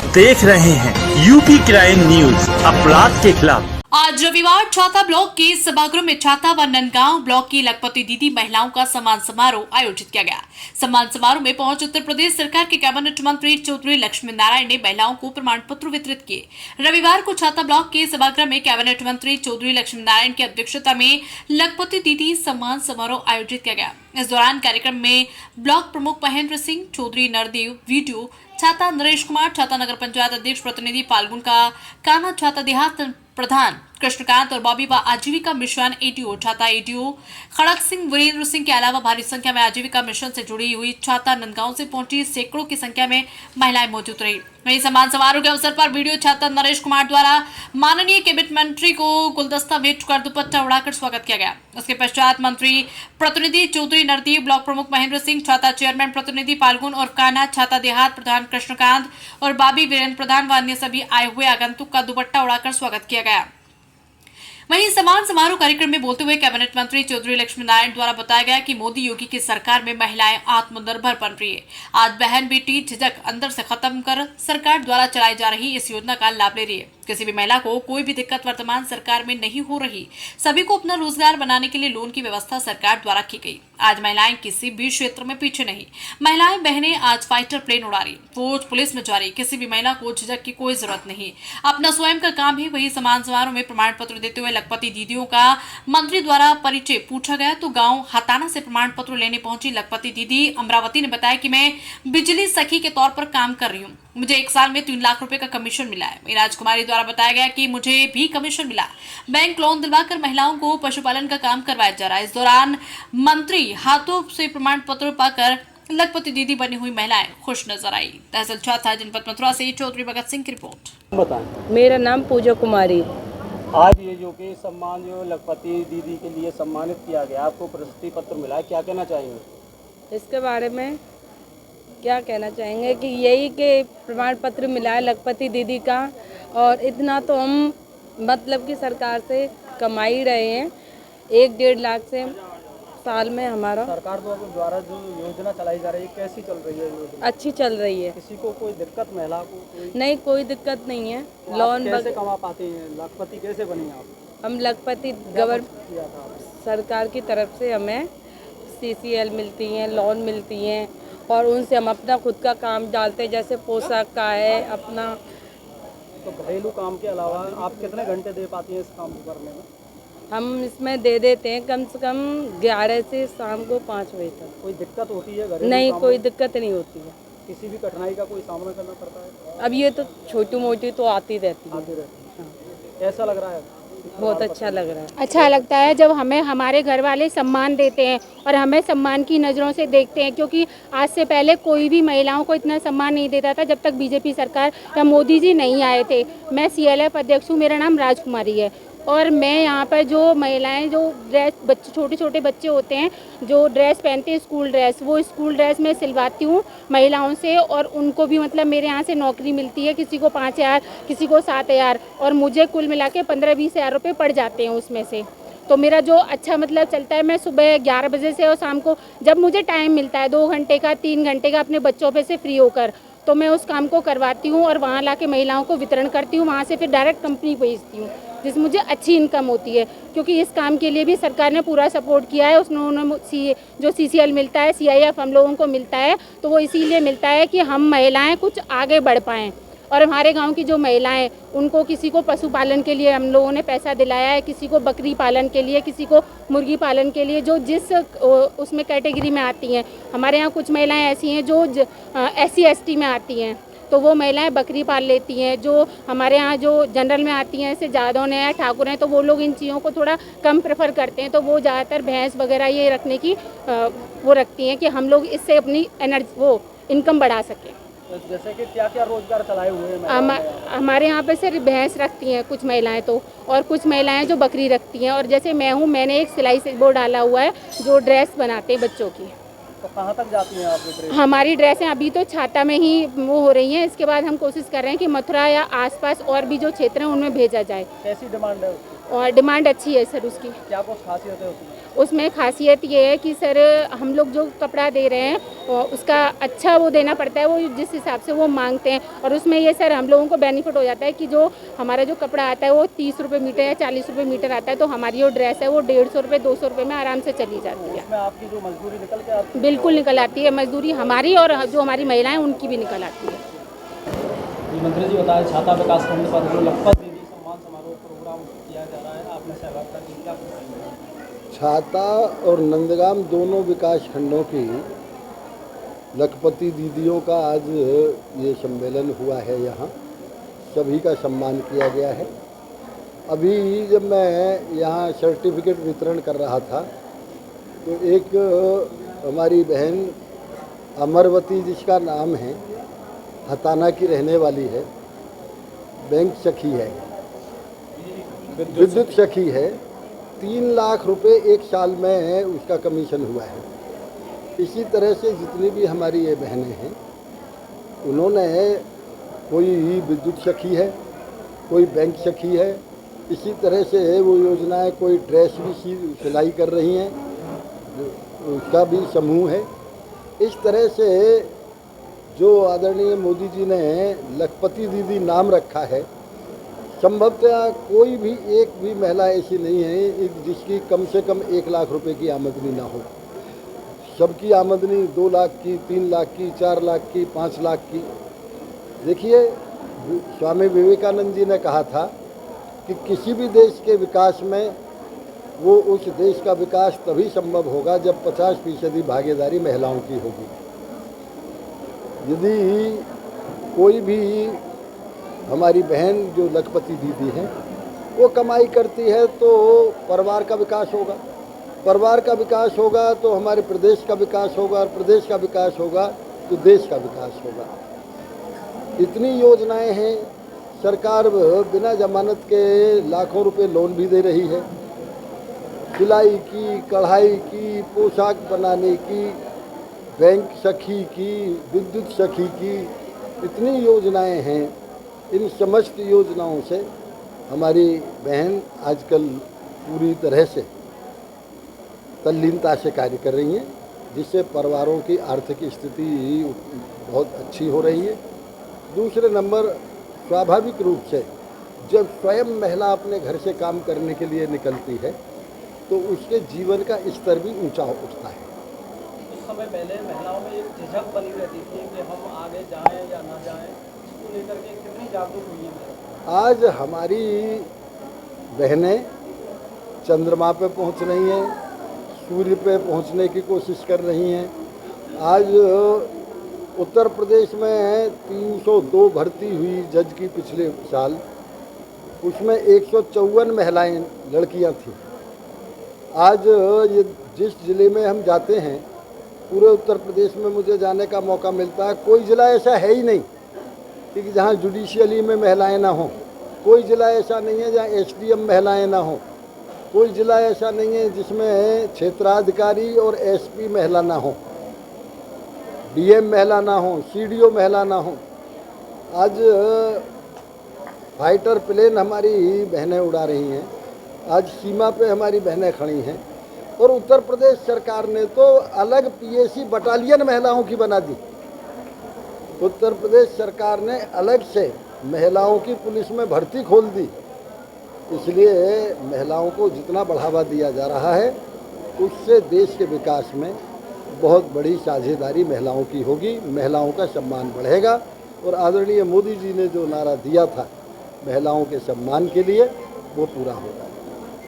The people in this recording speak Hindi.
देख रहे हैं यूपी क्राइम न्यूज, अपराध के खिलाफ। आज रविवार छाता ब्लॉक के सभागृह में छाता व नंदगांव ब्लॉक की लखपति दीदी महिलाओं का सम्मान समारोह आयोजित किया गया। सम्मान समारोह में पहुंच उत्तर प्रदेश सरकार के कैबिनेट मंत्री चौधरी लक्ष्मी नारायण ने महिलाओं को प्रमाण पत्र वितरित किए। रविवार को छाता ब्लॉक के सभागृह में कैबिनेट मंत्री चौधरी लक्ष्मी नारायण की अध्यक्षता में लखपति दीदी सम्मान समारोह आयोजित किया गया। इस दौरान कार्यक्रम में ब्लॉक प्रमुख महेंद्र सिंह चौधरी, नरदेव वीडियो छाता नरेश कुमार, छाता नगर पंचायत अध्यक्ष प्रतिनिधि फाल्गुन का कान्हा, छाता देहात प्रधान कृष्णकांत और बॉबी व आजीविका मिशन एडीओ छाता एडीओ खड़क सिंह, वीरेंद्र सिंह के अलावा भारी संख्या में आजीविका मिशन से जुड़ी हुई छाता नंदगांव से पहुंची सैकड़ों की संख्या में महिलाएं मौजूद रही। वहीं सम्मान समारोह के अवसर पर वीडियो छाता नरेश कुमार द्वारा माननीय कैबिनेट मंत्री को गुलदस्ता भेंट कर दुपट्टा उड़ाकर स्वागत किया गया। उसके पश्चात मंत्री प्रतिनिधि चौधरी, नरदेव, ब्लॉक प्रमुख महेंद्र सिंह, छाता चेयरमैन प्रतिनिधि फाल्गुन और कान्हा, छाता देहात प्रधान कृष्णकांत और बाबी, वीरेंद्र प्रधान व अन्य सभी आए हुए आगंतुक का दुपट्टा उड़ाकर स्वागत किया गया। वहीं सम्मान समारोह कार्यक्रम में बोलते हुए कैबिनेट मंत्री चौधरी लक्ष्मी नारायण द्वारा बताया गया कि मोदी योगी की सरकार में महिलाएं आत्मनिर्भर बन रही है। आज बहन बेटी झिझक अंदर से खत्म कर सरकार द्वारा चलाई जा रही इस योजना का लाभ ले रही है। किसी भी महिला को कोई भी दिक्कत वर्तमान सरकार में नहीं हो रही। सभी को अपना रोजगार बनाने के लिए लोन की व्यवस्था सरकार द्वारा की गई। आज महिलाएं किसी भी क्षेत्र में पीछे नहीं। महिलाएं बहनें आज फाइटर प्लेन उड़ा रही, फौज पुलिस में जा रही। किसी भी महिला को झिझक की कोई जरूरत नहीं, अपना स्वयं का काम है। वही सम्मान समारोह में प्रमाण पत्र देते हुए लखपति दीदियों का मंत्री द्वारा परिचय पूछा गया तो गांव हताना से प्रमाण पत्र लेने पहुंची लखपति दीदी अमरावती ने बताया कि मैं बिजली सखी के तौर पर काम कर रही हूँ। मुझे 1 साल में 3 लाख रुपए का कमीशन मिला है। राजकुमारी द्वारा बताया गया कि मुझे भी कमीशन मिला। बैंक लोन दिलवाकर महिलाओं को पशुपालन का काम करवाया जा रहा है। इस दौरान मंत्री हाथों से प्रमाण पत्र पाकर लखपति दीदी बनी हुई महिलाएं खुश नजर आई। तहसील छाता जनपद मथुरा से चौधरी भगत सिंह की रिपोर्ट। बताएं। मेरा नाम पूजा कुमारी। आज ये जो कि सम्मान जो लखपति दीदी के लिए सम्मानित किया गया, आपको प्रशस्ति पत्र मिला है, क्या कहना चाहेंगे इसके बारे में? क्या कहना चाहेंगे कि यही कि प्रमाण पत्र मिला है लखपति दीदी का, और इतना तो हम मतलब कि सरकार से कमा ही रहे हैं। 1-1.5 लाख से साल में हमारा। सरकार द्वारा जो योजना चलाई जा रही है, कैसी चल रही है योजना? अच्छी चल रही है। किसी को कोई दिक्कत, महिला को कोई? नहीं, कोई दिक्कत नहीं है। तो लोन कैसे कमा पाते हैं? लखपति कैसे बनी आप? हम लखपति सरकार की तरफ से हमें CCL मिलती हैं, लोन मिलती हैं, और उनसे हम अपना खुद का काम डालते हैं, जैसे पोशाक का है अपना। तो घरेलू काम के अलावा आप कितने घंटे दे पाती हैं इस काम को करने में? हम इसमें दे देते हैं कम से कम 11 से शाम को 5 बजे तक। कोई दिक्कत होती है घरेलू नहीं, काम कोई में? दिक्कत नहीं होती है। किसी भी कठिनाई का कोई सामना करना पड़ता है? अब ये तो छोटी मोटी तो आती रहती है। आती रहती है। ऐसा लग रहा है? बहुत अच्छा लग रहा है। अच्छा लगता है जब हमें हमारे घर वाले सम्मान देते हैं और हमें सम्मान की नज़रों से देखते हैं, क्योंकि आज से पहले कोई भी महिलाओं को इतना सम्मान नहीं देता था जब तक बीजेपी सरकार या मोदी जी नहीं आए थे। मैं CLF अध्यक्ष हूँ, मेरा नाम राजकुमारी है, और मैं यहाँ पर जो महिलाएं जो ड्रेस छोटे छोटे बच्चे होते हैं जो ड्रेस पहनते हैं स्कूल ड्रेस, वो स्कूल ड्रेस में सिलवाती हूँ महिलाओं से, और उनको भी मतलब मेरे यहाँ से नौकरी मिलती है। किसी को 5,000, किसी को 7,000, और मुझे कुल मिला के 15-20 हज़ार रुपये पड़ जाते हैं उसमें से। तो मेरा जो अच्छा मतलब चलता है, मैं सुबह 11 बजे से और शाम को जब मुझे टाइम मिलता है 2 घंटे का 3 घंटे का अपने बच्चों पे से फ्री होकर, तो मैं उस काम को करवाती हूँ और वहाँ ला के महिलाओं को वितरण करती हूँ। वहाँ से फिर डायरेक्ट कंपनी भेजती हूँ, जिससे मुझे अच्छी इनकम होती है, क्योंकि इस काम के लिए भी सरकार ने पूरा सपोर्ट किया है। उसने जो CCL मिलता है, CIF हम लोगों को मिलता है, तो वो इसीलिए मिलता है कि हम महिलाएं कुछ आगे बढ़ पाएँ। और हमारे गांव की जो महिलाएं, उनको किसी को पशुपालन के लिए हम लोगों ने पैसा दिलाया है, किसी को बकरी पालन के लिए, किसी को मुर्गी पालन के लिए, जो जिस उसमें कैटेगरी में आती हैं। हमारे यहाँ कुछ महिलाएं ऐसी हैं जो SC ST में आती हैं, तो वो महिलाएं बकरी पाल लेती हैं। जो हमारे यहाँ जो जनरल में आती हैं, जैसे जादव हैं, ठाकुर हैं, तो वो लोग इन चीज़ों को थोड़ा कम प्रेफर करते हैं, तो वो ज़्यादातर भैंस वगैरह ये रखने की वो रखती हैं कि हम लोग इससे अपनी इनकम बढ़ा सकें। जैसे कि क्या क्या रोजगार चलाए हुए हैं? हमारे यहाँ पे सिर्फ भैंस रखती हैं कुछ महिलाएं तो, और कुछ महिलाएं जो बकरी रखती हैं। और जैसे मैं हूँ, मैंने एक सिलाई से वो डाला हुआ है जो ड्रेस बनाते हैं बच्चों की। तो कहाँ तक जाती हैं आपकी ड्रेस? हमारी ड्रेसें अभी तो छाता में ही वो हो रही हैं। इसके बाद हम कोशिश कर रहे हैं कि मथुरा या आसपास और भी जो क्षेत्र हैं उनमें भेजा जाए। कैसी डिमांड है उसकी? और डिमांड अच्छी है सर उसकी। क्या कुछ खासियत है उसमें? उसमें खासियत ये है कि सर हम लोग जो कपड़ा दे रहे हैं उसका अच्छा वो देना पड़ता है, वो जिस हिसाब से वो मांगते हैं। और उसमें ये सर हम लोगों को बेनिफिट हो जाता है कि जो हमारा जो कपड़ा आता है वो 30 रुपये मीटर या 40 रुपये मीटर आता है, तो हमारी जो ड्रेस है वो 150 रुपये 200 रुपये में आराम से चली जाती है। इसमें आपकी जो मजदूरी निकल के आती है? बिल्कुल निकल आती है मजदूरी हमारी, और जो हमारी महिलाएं उनकी भी निकल आती है। जी मंत्री जी बताएं, छाता विकास खंड पर जो लखपत दीदी सम्मान समारोह प्रोग्राम किया जा रहा है, आपने सहभागिता की, क्या बताएंगे? छाता और नंदगाम दोनों विकास खंडों की लखपति दीदियों का आज ये सम्मेलन हुआ है। यहाँ सभी का सम्मान किया गया है। अभी जब मैं यहाँ सर्टिफिकेट वितरण कर रहा था तो एक हमारी बहन अमरवती, जिसका नाम है, हताना की रहने वाली है, बैंक सखी है, विद्युत सखी है, 3 लाख रुपए एक साल में उसका कमीशन हुआ है। इसी तरह से जितनी भी हमारी ये बहनें हैं, उन्होंने, कोई विद्युत सखी है, कोई बैंक सखी है, इसी तरह से वो योजनाएं, कोई ड्रेस भी सिलाई कर रही हैं, उसका भी समूह है। इस तरह से जो आदरणीय मोदी जी ने लखपति दीदी नाम रखा है, संभवतः कोई भी एक भी महिला ऐसी नहीं है जिसकी कम से कम 1 लाख रुपए की आमदनी ना हो। सबकी आमदनी 2 लाख की, 3 लाख की, 4 लाख की, 5 लाख की। देखिए, स्वामी विवेकानंद जी ने कहा था कि किसी भी देश के विकास में वो उस देश का विकास तभी संभव होगा जब 50% भागीदारी महिलाओं की होगी। यदि कोई भी हमारी बहन जो लखपति दीदी हैं वो कमाई करती है तो परिवार का विकास होगा, परिवार का विकास होगा तो हमारे प्रदेश का विकास होगा, और प्रदेश का विकास होगा तो देश का विकास होगा। इतनी योजनाएं हैं, सरकार बिना जमानत के लाखों रुपए लोन भी दे रही है, सिलाई की, कढ़ाई की, पोशाक बनाने की, बैंक सखी की, विद्युत सखी की, इतनी योजनाएं हैं। इन समस्त योजनाओं से हमारी बहन आजकल पूरी तरह से तल्लीनता से कार्य कर रही हैं, जिससे परिवारों की आर्थिक स्थिति बहुत अच्छी हो रही है। दूसरे नंबर, स्वाभाविक रूप से जब स्वयं महिला अपने घर से काम करने के लिए निकलती है तो उसके जीवन का स्तर भी ऊंचा उठता है। कुछ समय पहले महिलाओं में एक झिझक बनी रहती थी कि हम आगे जाएं या ना जाएं, इसको लेकर के कितनी जागरूक हुई है? आज हमारी बहनें चंद्रमा पे पहुंच रही हैं, सूर्य पे पहुंचने की कोशिश कर रही हैं। आज उत्तर प्रदेश में 302 भर्ती हुई जज की पिछले साल, उसमें 154 महिलाएं, लड़कियां थीं। आज ये जिस ज़िले में हम जाते हैं, पूरे उत्तर प्रदेश में मुझे जाने का मौका मिलता है, कोई ज़िला ऐसा है ही नहीं कि जहाँ जुडिशियली में महिलाएं ना हों, कोई ज़िला ऐसा नहीं है जहाँ एसडीएम महिलाएं ना हों, कोई ज़िला ऐसा नहीं है जिसमें क्षेत्राधिकारी और एसपी महिला ना हो, डीएम महिला ना हो, सीडीओ महिला ना हो। आज फाइटर प्लेन हमारी बहनें उड़ा रही हैं, आज सीमा पे हमारी बहनें खड़ी हैं, और उत्तर प्रदेश सरकार ने तो अलग पीएसी बटालियन महिलाओं की बना दी। उत्तर प्रदेश सरकार ने अलग से महिलाओं की पुलिस में भर्ती खोल दी। इसलिए महिलाओं को जितना बढ़ावा दिया जा रहा है उससे देश के विकास में बहुत बड़ी साझेदारी महिलाओं की होगी, महिलाओं का सम्मान बढ़ेगा। और आदरणीय मोदी जी ने जो नारा दिया था महिलाओं के सम्मान के लिए, वो पूरा होगा।